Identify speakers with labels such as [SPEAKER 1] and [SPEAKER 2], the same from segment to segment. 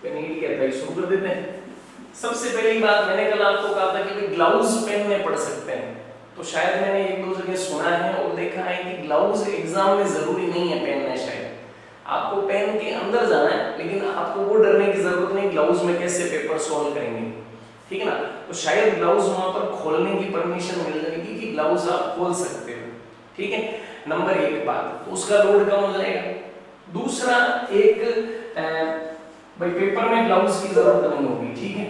[SPEAKER 1] NEET कहता है, शुरू कर देते हैं। सबसे पहली बात, मैंने कल आपको कहा था कि ग्लव्स पेन में पढ़ सकते हैं, तो शायद मैंने एक दो जगह सुना है और देखा है कि ग्लव्स एग्जाम में जरूरी नहीं है पहनना। शायद आपको पेन के अंदर जाना है, लेकिन आपको वो डरने की जरूरत नहीं ग्लव्स में कैसे पेपर सॉल्व करेंगे, ठीक है ना। तो शायद ग्लव्स वहां पर खोलने की परमिशन मिल जाएगी कि ग्लव्स आप खोल सकते हो, ठीक है। नंबर एक बात, तो उसका लोड कम हो जाएगा। दूसरा, एक भाई पेपर में ग्लव्स की जरूरत नहीं होगी, ठीक है।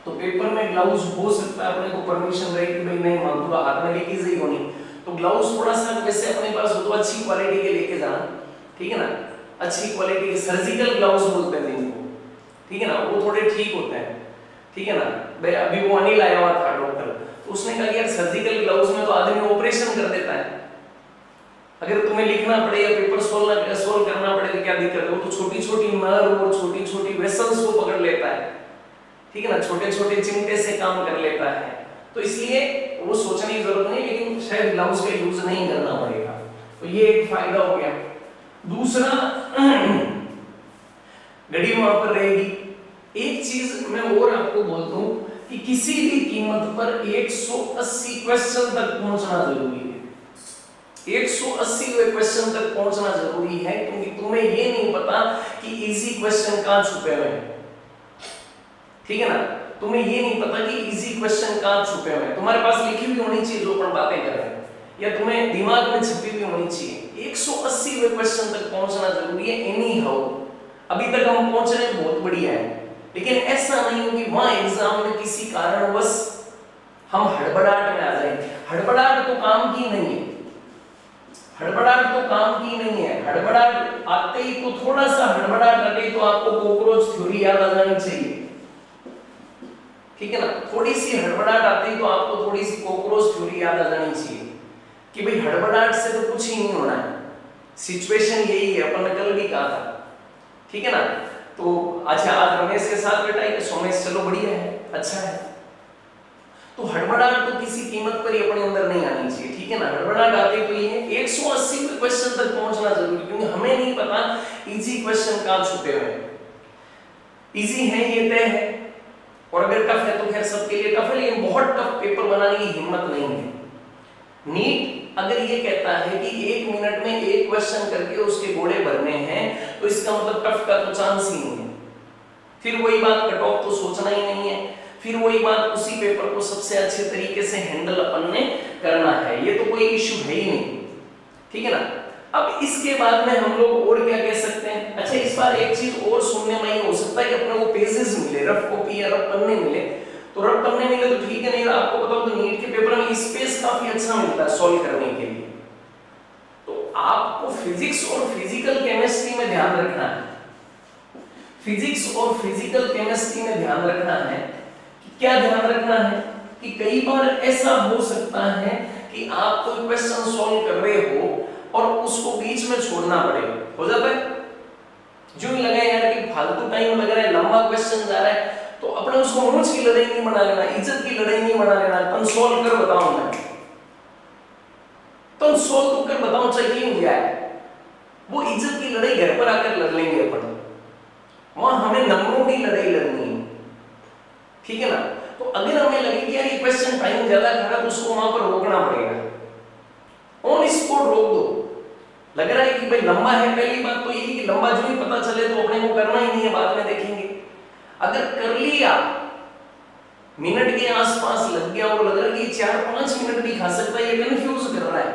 [SPEAKER 1] तो पेपर में ग्लव्स हो सकता है अपने को परमिशन रहे कि भाई नहीं मान पूरा हाथ में लेके ही होनी, तो ग्लव्स थोड़ा सा वैसे अपने पास हो तो अच्छी क्वालिटी के लेके जाना, ठीक है ना। अच्छी क्वालिटी के सर्जिकल ग्लव्स बोलते हैं जिनको, ठीक है ना, वो थोड़े ठीक होते हैं, ठीक है ना। भाई अभी वो अनिल आया हुआ था डॉक्टर, तो उसने कहा यार सर्जिकल ग्लव्स में तो आदमी ऑपरेशन कर देता है, अगर तुम्हें लिखना पड़े या पेपर सोल्व करना पड़े तो क्या दिक्कत है, वो तो छोटी छोटी नर्व और छोटी छोटी वेसल्स को पकड़ लेता है, ठीक है ना, छोटे छोटे चिमटे से काम कर लेता है, तो इसलिए वो सोचने की जरूरत नहीं, लेकिन शायद ग्लव्स का यूज नहीं करना पड़ेगा, तो ये एक फायदा हो गया। दूसरा, घड़ी वहां पर रहेगी। एक चीज मैं और आपको बोलता हूं कि किसी भी कीमत पर 180 क्वेश्चन तक पहुंचना जरूरी है। 180वें क्वेश्चन तक पहुंचना जरूरी है, क्योंकि तुम्हें ये नहीं पता कि इजी क्वेश्चन कहां छुपे हुए हैं, ठीक है ना। तुम्हें ये नहीं पता कि इजी क्वेश्चन कहां छुपे हुए हैं, तुम्हारे पास लिखी हुई होनी चाहिए जो अपन बातें कर रहे हैं, या तुम्हें दिमाग में छिपी हुई होनी चाहिए। 180वें क्वेश्चन तक पहुंचना जरूरी है एनी हाउ। अभी तक हम पहुंच रहे हैं, बहुत बढ़िया है, लेकिन ऐसा नहीं हो कि वहां एग्जाम में किसी कारणवश हम हड़बड़ाहट में आ जाए। हड़बड़ाहट तो काम की नहीं है, हड़बड़ाहट तो काम की नहीं है। हड़बड़ाहट आते ही तो थोड़ा सा हड़बड़ाहट आते तो आपको कॉकरोच थ्योरी याद आ जानी चाहिए, ठीक है ना। थोड़ी सी हड़बड़ाहट आती तो आपको थोड़ी सी कॉकरोच थ्योरी याद आ जानी चाहिए कि भाई हड़बड़ाहट से तो कुछ ही नहीं होना है, सिचुएशन यही है, अपन ने कल भी कहा था, ठीक है ना। तो अच्छा, आज रमेश के साथ बैठा है, सोमेश, चलो बढ़िया है, अच्छा है। तो हड़बड़ाहट तो किसी कीमत पर ही अपने अंदर नहीं आनी चाहिए, ठीक है ना। हड़बड़ाहट आती तो ये 180 क्वेश्चन तक पहुंचना जरूरी, क्योंकि हमें नहीं पता इजी क्वेश्चन कहां छुपे हुए हैं। इजी है ये तय है, और अगर टफ है तो खैर सबके लिए टफ है, लेकिन बहुत टफ पेपर बनाने की हिम्मत नहीं है। नीट अगर ये कहता है कि 1 मिनट में एक क्वेश्चन करके उसके घोड़े भरने हैं, तो इसका मतलब टफ का तो चांस ही नहीं है। फिर वही बात, कट ऑफ तो सोचना ही नहीं है, फिर वही बात, उसी पेपर को सबसे अच्छे तरीके से हैंडल अपन ने करना है, ये तो कोई इश्यू है ही नहीं, ठीक है ना। अब इसके बाद में हम लोग और क्या कह सकते हैं। अच्छा, इस बार एक चीज और सुनने में हो सकता है कि अपने को पेजेस मिले, रफ कॉपी या रफ पन्ने मिले, तो रफ पन्ने मिले तो ठीक है, नहीं आपको बताओ तो नीट के पेपर में स्पेस काफी अच्छा मिलता है सॉल्व करने के लिए। तो आपको फिजिक्स और फिजिकल केमिस्ट्री में ध्यान रखना है, फिजिक्स और फिजिकल केमिस्ट्री में ध्यान रखना है कि क्या ध्यान रखना है कि कई बार ऐसा हो सकता है कि आप कोई क्वेश्चन सॉल्व कर रहे हो और उसको बीच में छोड़ना पड़े, हो जाता है। जो लगा यार कि फालतू टाइम लग रहा है, लंबा क्वेश्चन जा रहा है, तो अपने उसको मूंछ की लड़ाई नहीं बना लेना, इज्जत की लड़ाई नहीं बना लेना, तुम सॉल्व कर बताओ, मैं तुम सॉल्व तो कर बताओ, चाहिए हो जाए, वो इज्जत की लड़ाई घर पर आकर लड़ लेंगे अपन, वहां हमें नंबरों की लड़ाई लड़नी है, ठीक है ना। तो अगर हमें लगे कि यार ये क्वेश्चन टाइम ज्यादा खा रहा है, तो उसको वहां पर रोकना पड़ेगा, ऑन स्पॉट रोक दो। लग रहा है कि भाई लंबा है, पहली बात तो यही कि लंबा जो ही पता चले तो अपने को करना ही नहीं है, बाद में देखेंगे। अगर कर लिया, मिनट के आसपास लग गया और लग रहा है कि 4-5 मिनट भी खा सकता है, ये कंफ्यूज कर रहा है,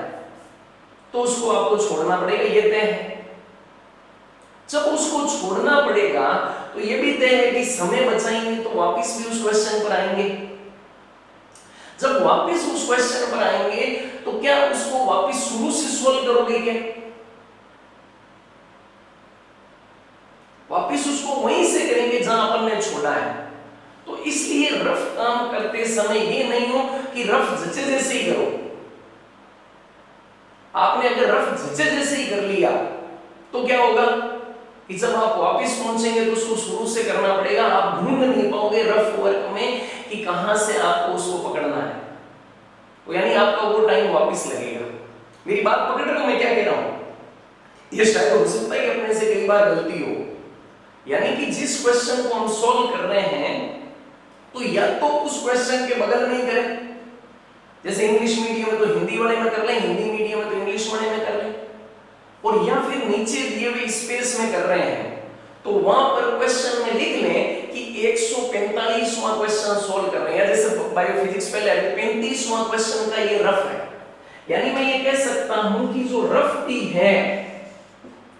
[SPEAKER 1] तो उसको आपको छोड़ना पड़ेगा, ये तय है। जब उसको छोड़ना पड़ेगा तो ये भी तय है कि समय बचाएंगे तो वापस भी उस क्वेश्चन पर आएंगे। जब वापस उस क्वेश्चन पर आएंगे तो क्या उसको वापस शुरू से सॉल्व करोगे क्या? वापस उसको वहीं से करेंगे जहां अपन ने छोड़ा है। तो इसलिए रफ काम करते समय ये नहीं हो कि रफ जचे जैसे ही करो। आपने अगर रफ जचे जैसे ही कर लिया तो क्या होगा कि जब आप वापस पहुंचेंगे तो उसको शुरू से करना पड़ेगा, आप ढूंढ नहीं पाओगे रफ वर्क में कि कहां से आपको उसको पकड़ना है, तो यानी आपका वो टाइम वापस लगेगा। मेरी बात पकड़ रहे हो मैं क्या कह रहा हूं? ये शायद हो सकता है कि अपने से कई बार गलती हो, यानी कि जिस क्वेश्चन को हम सॉल्व कर रहे हैं तो या तो उस क्वेश्चन के बगल में ही करें, जैसे इंग्लिश मीडियम है तो हिंदी वाले में कर लें, हिंदी मीडियम है तो इंग्लिश वाले में कर लें, और या फिर नीचे दिए हुए स्पेस में कर रहे हैं तो वहां पर क्वेश्चन में लिख लें कि 145वां क्वेश्चन सॉल्व कर रहे हैं, जैसे बायोफिजिक्स पहले 35वां क्वेश्चन का ये रफ है। यानी मैं ये कह सकता हूं कि जो रफ भी है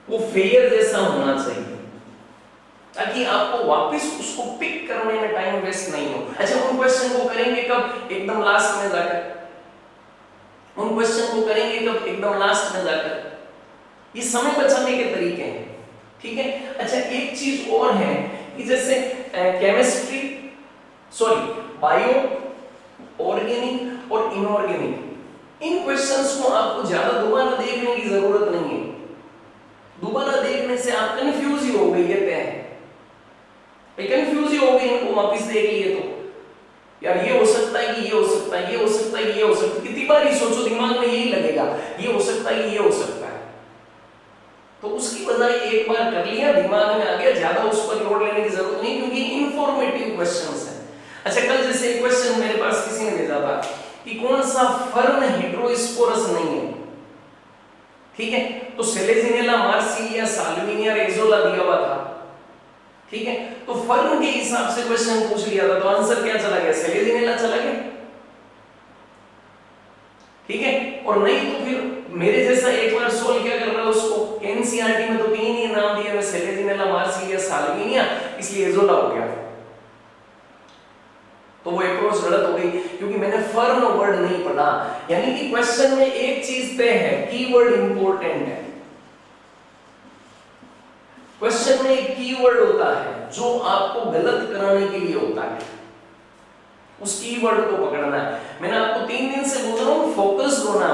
[SPEAKER 1] वो फेयर जैसा होना चाहिए, ताकि आपको वापस उसको पिक करने में टाइम वेस्ट नहीं हो। अच्छा, उन क्वेश्चन को करेंगे कब? एकदम लास्ट में जाकर। उन क्वेश्चन को करेंगे कब? एकदम लास्ट में जाकर। ये समय बचाने के तरीके हैं, ठीक है। अच्छा, एक चीज और है कि जैसे केमिस्ट्री, बायो, ऑर्गेनिक और इनऑर्गेनिक, इन क्वेश्चंस को आपको ज्यादा दोबारा देखने की जरूरत नहीं है। दोबारा देखने से आप कंफ्यूज ही हो गई है, कंफ्यूज ही हो गई, इनको वापस देख लिए तो यार ये हो सकता है कि ये हो सकता है, ये हो सकता है, ये हो सकता है, कितनी बार ही सोचो दिमाग में यही लगेगा, ये हो सकता है, ये हो सकता है। तो उसकी बजाय एक बार कर लिया, दिमाग में आ गया, ज्यादा उस पर लोड लेने की जरूरत नहीं, क्योंकि इंफॉर्मेटिव क्वेश्चंस हैं। अच्छा, कल जैसे एक क्वेश्चन मेरे पास किसी ने भेजा था कि कौन सा फर्न हेटेरोस्पोरस नहीं है, ठीक है, तो सेलेजिनेला, मार्सिलिया, साल्विनिया, रेजोला दिया हुआ था, ठीक है। तो फर्न के हिसाब से क्वेश्चन पूछ लिया था, तो आंसर क्या चला गया? सेलेजिनेला चला गया, ठीक है। और नहीं तो फिर मेरे जैसा एक बार सोल्व क्या कर रहा है उसको, एनसीईआरटी में तो 3 ही नाम दिए हुए, सेलेजिनेला, मार्सिलिया, साल्विनिया, इसलिए एजोला हो गया। तो वो अप्रोच गलत हो गई, क्योंकि मैंने फर्न वर्ड नहीं पढ़ा। यानी कि क्वेश्चन में एक चीज तय है, कीवर्ड इंपॉर्टेंट है। क्वेश्चन में एक कीवर्ड होता है जो आपको गलत कराने के लिए होता है, उस कीवर्ड को पकड़ना है। मैंने आपको 3 दिन से बोल रहा हूं फोकस्ड होना,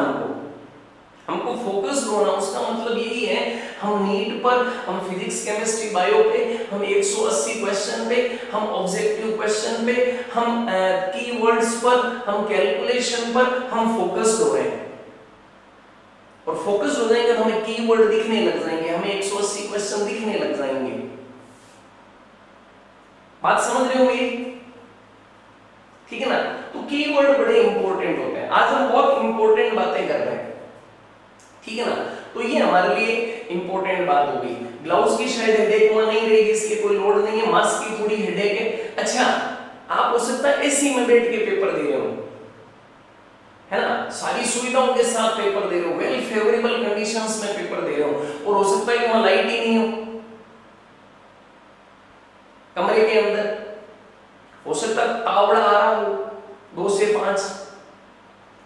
[SPEAKER 1] हमको फोकस्ड होना। उसका मतलब यही है, हम नीट पर, हम फिजिक्स, केमिस्ट्री, बायो पे, हम 180 क्वेश्चन पे, हम ऑब्जेक्टिव क्वेश्चन पे, हम कीवर्ड्स पर, हम कैलकुलेशन पर हम फोकस्ड हो रहे हैं। और फोकस हो जाएंगे तो हमें कीवर्ड दिखने लग जाएंगे, हमें 180 क्वेश्चन दिखने लग जाएंगे। बात समझ रहे हो मेरी? ठीक है ना। तो कीवर्ड बड़े इंपॉर्टेंट होते हैं। आज हम बहुत इंपॉर्टेंट बातें कर रहे हैं, ठीक है ना। तो ये हमारे लिए इंपॉर्टेंट बात होगी। ग्लव्स की शायद हेडेक वहां नहीं रहेगी, इसकी कोई लोड नहीं है। मास्क की थोड़ी हेडेक है। अच्छा, आप हो सकता है एसी में बैठ के पेपर दे रहे हो, है ना, सारी सुविधाओं के साथ पेपर दे रहे हो, वेल फेवरेबल कंडीशंस में पेपर दे रहे हो, और हो सकता है कि वहां लाइट ही नहीं हो कमरे के अंदर, हो सकता है तावड़ा आ रहा हो 2 से 5,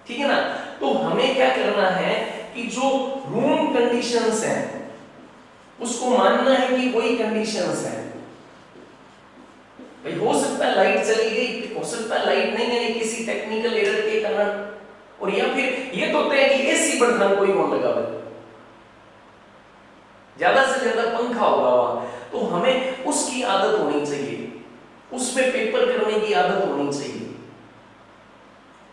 [SPEAKER 1] ठीक है ना। तो हमें क्या करना है कि जो रूम कंडीशंस हैं उसको मानना है कि वही कंडीशंस हैं। भाई हो सकता है लाइट चली गई, हो सकता है लाइट नहीं है किसी टेक्निकल एरर के कारण, और या फिर ये तो तय कि एसी बटन कोई कौन लगा हुआ, ज्यादा से ज्यादा पंखा होगा वहां। तो हमें उसकी आदत होनी चाहिए, उसमें पेपर करने की आदत होनी चाहिए।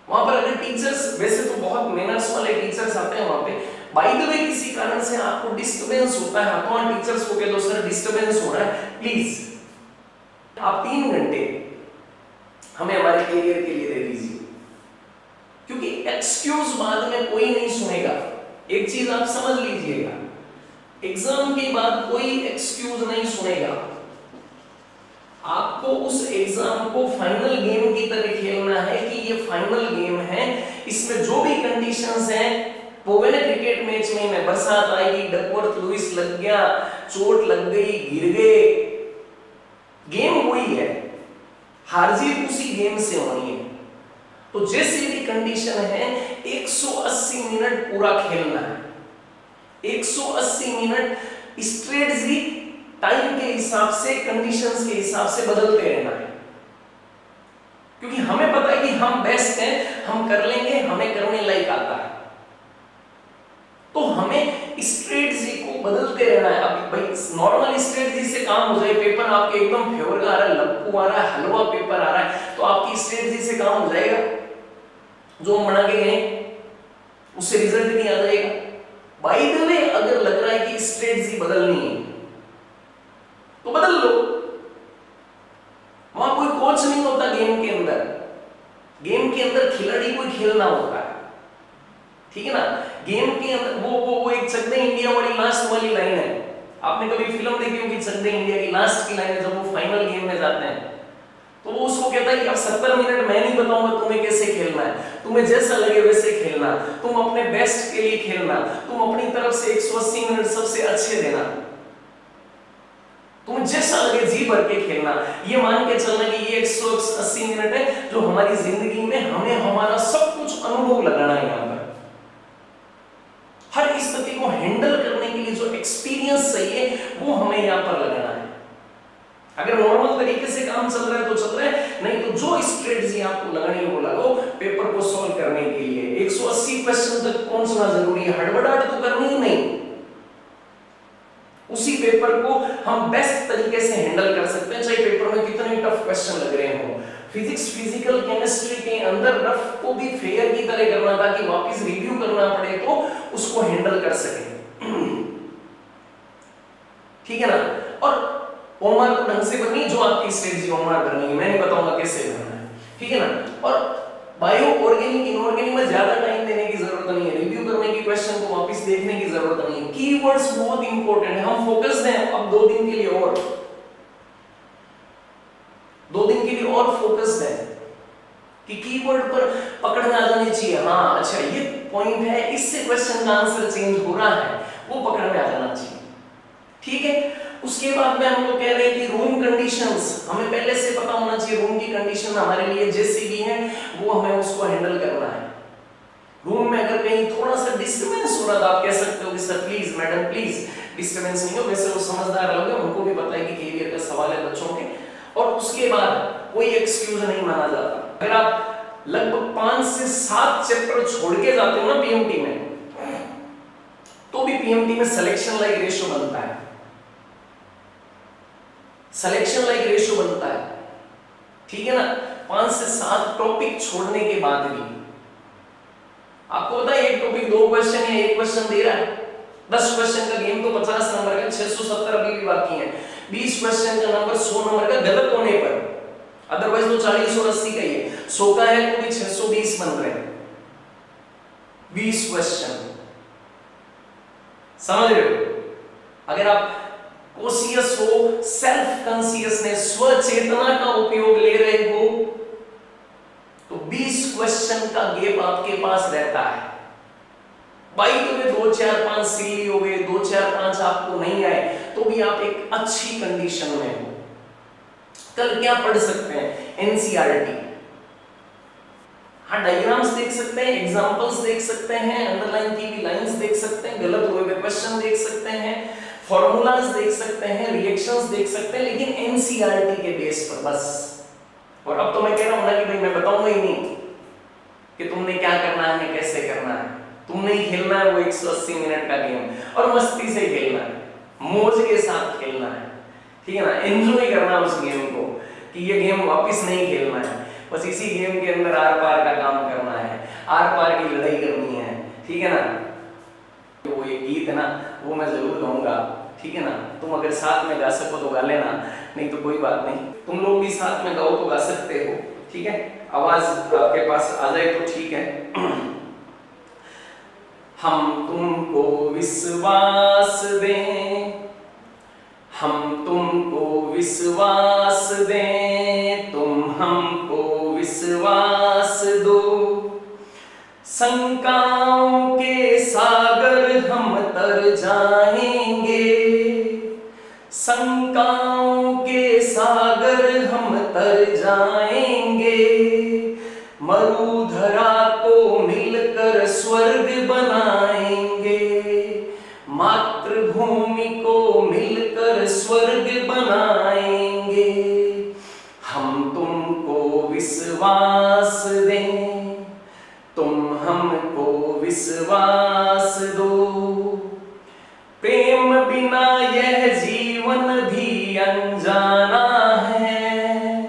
[SPEAKER 1] वहां पर अगर टीचर्स, वैसे तो बहुत मेनर्स वाले टीचर्स आते हैं वहां पे, बाय द वे किसी कारण से आपको डिस्टरबेंस होता है, तो टीचर्स को कह दो सर डिस्टरबेंस हो रहा है, प्लीज आप 3 घंटे हमें हमारे करियर के लिए दे दीजिए, क्योंकि एक्सक्यूज बाद में कोई नहीं सुनेगा। एक चीज आप समझ लीजिएगा, एग्जाम के बाद कोई एक्सक्यूज नहीं सुनेगा। आपको उस एग्जाम को फाइनल गेम की तरह खेलना है कि ये फाइनल गेम है, इसमें जो भी कंडीशंस हैं वो ना क्रिकेट मैच में बरसात आएगी, डकवर्थ लुइस लग गया, चोट लग गई, गिर गए, गेम वही है, हार जीत उसी गेम से होनी है। तो जैसी भी कंडीशन है 180 मिनट पूरा खेलना है, 180 मिनट स्ट्रेटजी टाइम के हिसाब से, कंडीशंस के हिसाब से बदलते रहना है, क्योंकि हमें पता है कि हम बेस्ट हैं, हम कर लेंगे, हमें करने लायक आता है। तो हमें स्ट्रेटजी को बदलते रहना है। अभी भाई नॉर्मल स्ट्रेटजी से काम हो जाए, पेपर आपके एकदम फेवर का आ रहा है, लप्पू आ रहा है, हलवा पेपर आ रहा है, तो आपकी स्ट्रेटजी से काम हो जाएगा, जो हम बना के गए उससे रिजल्ट नहीं आ जाएगा। बाय द वे अगर लग रहा है कि स्ट्रेटजी बदलनी है तो बदल लो, वो एक चक दे इंडिया वाली लास्ट वाली लाइन है। आपने कभी फिल्म देखी होगी चक दे इंडिया की लास्ट की लाइन है, जब वो फाइनल गेम में जाते हैं तो वो उसको कहता है कि अब 70 मिनट मैं नहीं बताऊंगा तुम्हें कैसे खेलना है, तुम्हें जैसा लगे वैसे खेलना, तुम अपने बेस्ट के लिए खेलना, तुम अपनी तरफ से 180 मिनट सबसे अच्छे देना, तुम्हें जैसा लगे जी भर के खेलना। ये मान के चलना कि ये 180 मिनट है जो हमारी जिंदगी में हमें हमारा सब कुछ अनुभव लगाना है। यहाँ पर हर स्थिति को हैंडल करने के लिए जो एक्सपीरियंस चाहिए वो हमें यहाँ पर लगाना है। अगर नॉर्मल तरीके से काम चल रहा है तो चल रहा है, नहीं तो जो स्ट्रेटजी आपको लगानी है वो लगाओ पेपर को सॉल्व करने के लिए। 180 क्वेश्चन तक पहुंचना जरूरी है, हड़बड़ाहट तो करनी ही नहीं। उसी पेपर को हम बेस्ट तरीके से हैंडल कर सकते हैं, चाहे पेपर में कितने टफ क्वेश्चन लग रहे हो। फिजिक्स, फिजिकल, केमिस्ट्री के अंदर रफ को भी फेयर की तरह करना ताकि वापस रिव्यू करना पड़े तो उसको हैंडल कर सके। ठीक है ना। और होमवर्क तो ढंग से करनी, जो आपकी स्ट्रेटजी होमवर्क करनी है, मैं नहीं बताऊंगा कैसे करना है, ठीक है ना। और बायो, ऑर्गेनिक, इनऑर्गेनिक में ज्यादा टाइम देने की जरूरत नहीं है, रिव्यू करने की क्वेश्चन को वापस देखने की जरूरत नहीं है। कीवर्ड्स बहुत इंपॉर्टेंट है, हम फोकस्ड हैं अब 2 दिन के लिए और 2 दिन के लिए और फोकस्ड है कि कीवर्ड पर पकड़ में आ जानी चाहिए। हाँ अच्छा ये पॉइंट है, इससे क्वेश्चन का आंसर चेंज हो रहा है, वो पकड़ में आ जाना चाहिए, ठीक है। उसके बाद में हम लोग कह रहे हैं कि रूम कंडीशंस हमें पहले से पता होना चाहिए। रूम की कंडीशन हमारे लिए जैसी भी है वो हमें उसको हैंडल करना है। रूम में अगर कहीं थोड़ा सा डिस्टर्बेंस हो रहा था आप कह सकते हो कि sir please, madam please disturbance नहीं हो। वैसे वो समझदार लोग हैं, उनको भी पता है कि कैरियर का सवाल है बच्चों के। और उसके बाद कोई एक्सक्यूज नहीं माना जाता। अगर आप लगभग 5 से 7 चैप्टर छोड़ के जाते हो ना पीएमटी में, तो भी पीएमटी में सिलेक्शन लाइक रेशियो बनता है, सिलेक्शन लाइक रेशियो बनता है, ठीक है ना। 5 से 7 टॉपिक छोड़ने के बाद भी आपको पता है एक टॉपिक 2 क्वेश्चन या 1 क्वेश्चन दे रहा है। 10 क्वेश्चन का गेम तो 50 नंबर का, 670 अभी भी बाकी है। 20 क्वेश्चन का नंबर 100 नंबर का गलत होने पर, अदरवाइज तो 40 और 80 का ही है। 100 का है तो भी 620 बन रहे हैं 20 क्वेश्चन, समझ रहे हो। अगर आप कॉन्शियस हो, सेल्फ कॉन्शियसनेस, स्वचेतना का उपयोग ले रहे हो तो 20 क्वेश्चन का गेप आपके पास रहता है। भाई तुम्हें 2 4 5 सिली हो गए, 2 4 5 आपको नहीं आए तो भी आप एक अच्छी कंडीशन में हो। कल क्या पढ़ सकते हैं, एनसीईआरटी, हाँ डायग्राम्स देख सकते हैं, एग्जांपल्स देख सकते हैं, अंडरलाइन की भी लाइंस देख सकते हैं, गलत हुए हुए क्वेश्चन देख सकते हैं, फॉर्मूलाज देख सकते हैं, रिएक्शंस देख सकते हैं, लेकिन एनसीईआरटी के बेस पर बस। और अब तो मैं कह रहा हूं ना कि भाई मैं बताऊंगा ही नहीं कि तुमने क्या करना है, कैसे करना है। तुमने ही खेलना है वो 180 मिनट का गेम, और मस्ती से खेलना है, मौज के साथ खेलना है, ठीक है ना। एंजॉय करना उस गेम को कि ये गेम वापस नहीं खेलना है, बस इसी गेम के अंदर आर पार का काम करना है, आर पार की लड़ाई करनी है, ठीक है ना। वो ये गीत है ना वो मैं जरूर गाऊंगा, ठीक है ना। तुम अगर साथ में गा सको तो गा लेना, नहीं तो कोई बात नहीं। तुम लोग भी साथ में गाओ तो गा सकते हो, ठीक है। आवाज आपके पास आ जाए तो ठीक है। हम तुमको विश्वास दें, हम तुमको विश्वास दें, तुम हमको विश्वास दो। शंकाओं के सागर हम तर जाएंगे, शंकाओं के सागर हम तर जाएंगे। मरुधरा को मिलकर स्वर्ग बनाएंगे, मातृभूमि को मिलकर स्वर्ग बनाएंगे। हम तुमको विश्वास दें, तुम हमको विश्वास दो। प्रेम बिना यह जीवन भी अनजाना है,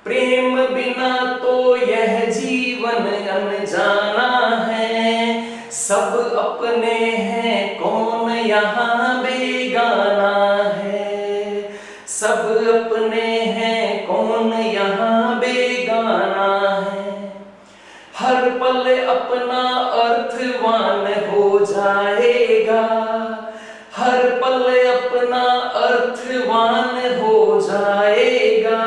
[SPEAKER 1] प्रेम बिना तो यह जीवन अनजाना है। सब अपने हैं कौन यहाँ बेगाना है, सब अपने हैं कौन यहाँ बेगाना है। हर पल अपना अर्थवान हो जा जाएगा, हर पल अपना अर्थवान हो जाएगा।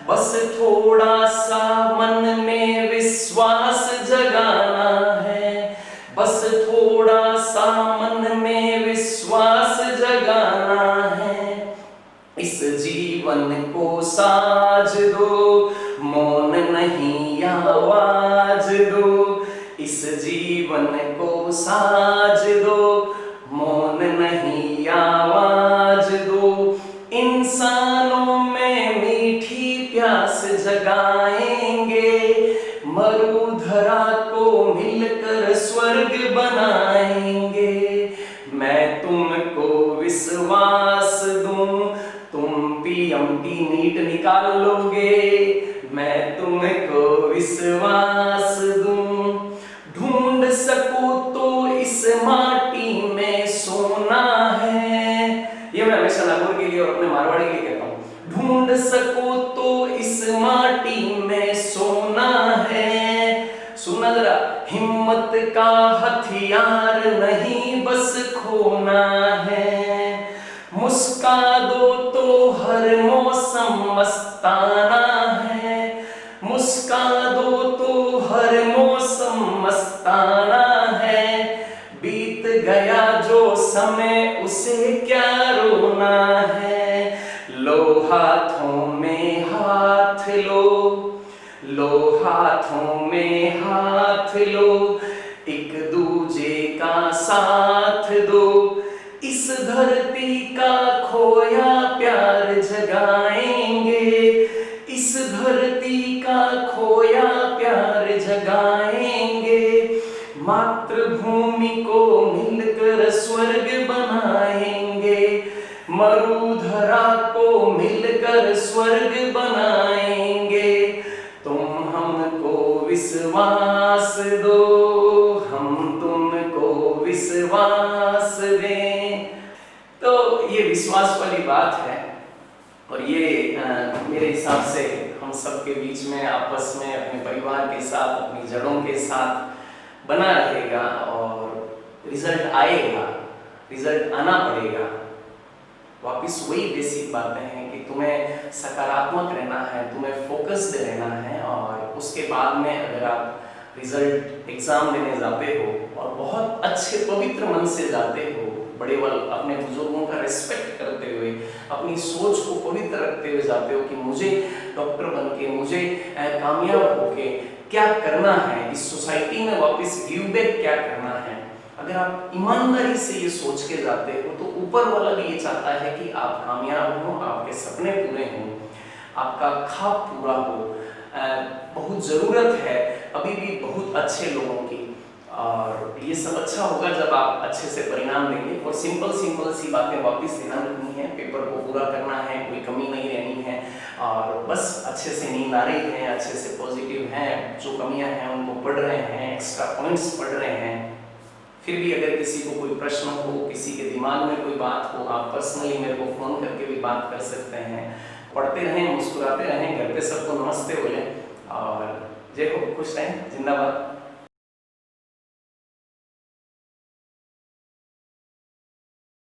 [SPEAKER 1] बस थोड़ा सा मन में विश्वास जगाना है, बस थोड़ा सा मन में विश्वास जगाना है। इस जीवन को साज दो, मौन नहीं आवाज दो। इस जीवन को साज दो, मौन नहीं आवाज दो। इंसानों में मीठी प्यास जगाएंगे, मरुधरा को मिलकर स्वर्ग बनाएंगे। मैं तुमको विश्वास दूं, तुम पीएमटी नीट निकाल लोगे। मैं तुमको विश्वास दूं, ढूंढ सकूं तो इस माटी में सोना है। ये मैं हमेशा नागौर के लिए और अपने मारवाड़ी के लिए कहता हूँ। ढूंढ सकूं तो इस माटी में सोना है। सुना जरा, हिम्मत का हथियार नहीं बस खोना है। मुस्का दो तो हर मौसम मस्ताना है, मुस्का दो तो हर मौसम मस्ताना है। बीत गया जो समय उसे क्या रोना है। लो हाथों में हाथ लो, लो हाथों में हाथ लो, एक दूजे का साथ दो। इस धरती का खोया प्यार जगाएंगे, इस धरती का खोया प्यार जगाएंगे। मातृभूमि को मिलकर स्वर्ग बनाएंगे, मरुधरा को मिलकर स्वर्ग बनाएंगे। तुम हमको विश्वास दो, हम तुमको विश्वास दें। तो ये विश्वास वाली बात है, और ये मेरे हिसाब से हम सबके बीच में आपस में अपने परिवार के साथ, अपनी जड़ों के साथ बना रहेगा, और रिजल्ट आएगा, रिजल्ट आना पड़ेगा। वापिस वही बेसिक बातें हैं कि तुम्हें सकारात्मक रहना है, तुम्हें फोकस्ड रहना है, और उसके बाद में अगर आप रिजल्ट एग्जाम देने जाते हो और बहुत अच्छे पवित्र मन से जाते हो, बड़े वाल अपने बुजुर्गों का रिस्पेक्ट करते हुए, अपनी सोच को पवित्र रखते हुए जाते हो कि मुझे डॉक्टर बन के, मुझे कामयाब होके क्या करना है, इस सोसाइटी में वापस गिव बैक क्या करना है। अगर आप ईमानदारी से ये सोच के जाते हो तो ऊपर वाला भी ये चाहता है कि आप कामयाब हो, आपके सपने पूरे हों, आपका ख्वाब पूरा हो। बहुत ज़रूरत है अभी भी बहुत अच्छे लोगों की, और ये सब अच्छा होगा जब आप अच्छे से परिणाम देंगे। और सिंपल सी बातें वापस ध्यान रखनी है, पेपर को पूरा करना है, कोई कमी नहीं रहनी है, और बस अच्छे से नींद आ रही है, अच्छे से पॉजिटिव हैं, जो कमियां हैं उनको पढ़ रहे हैं, एक्स्ट्रा पॉइंट्स पढ़ रहे हैं। फिर भी अगर किसी को कोई प्रश्न हो, किसी के दिमाग में कोई बात हो, आप पर्सनली मेरे को फ़ोन करके भी बात कर सकते हैं। पढ़ते रहें, मुस्कुराते रहें, घर पे सबको नमस्ते बोलें, और जय हो, खुश रहें, जिंदाबाद।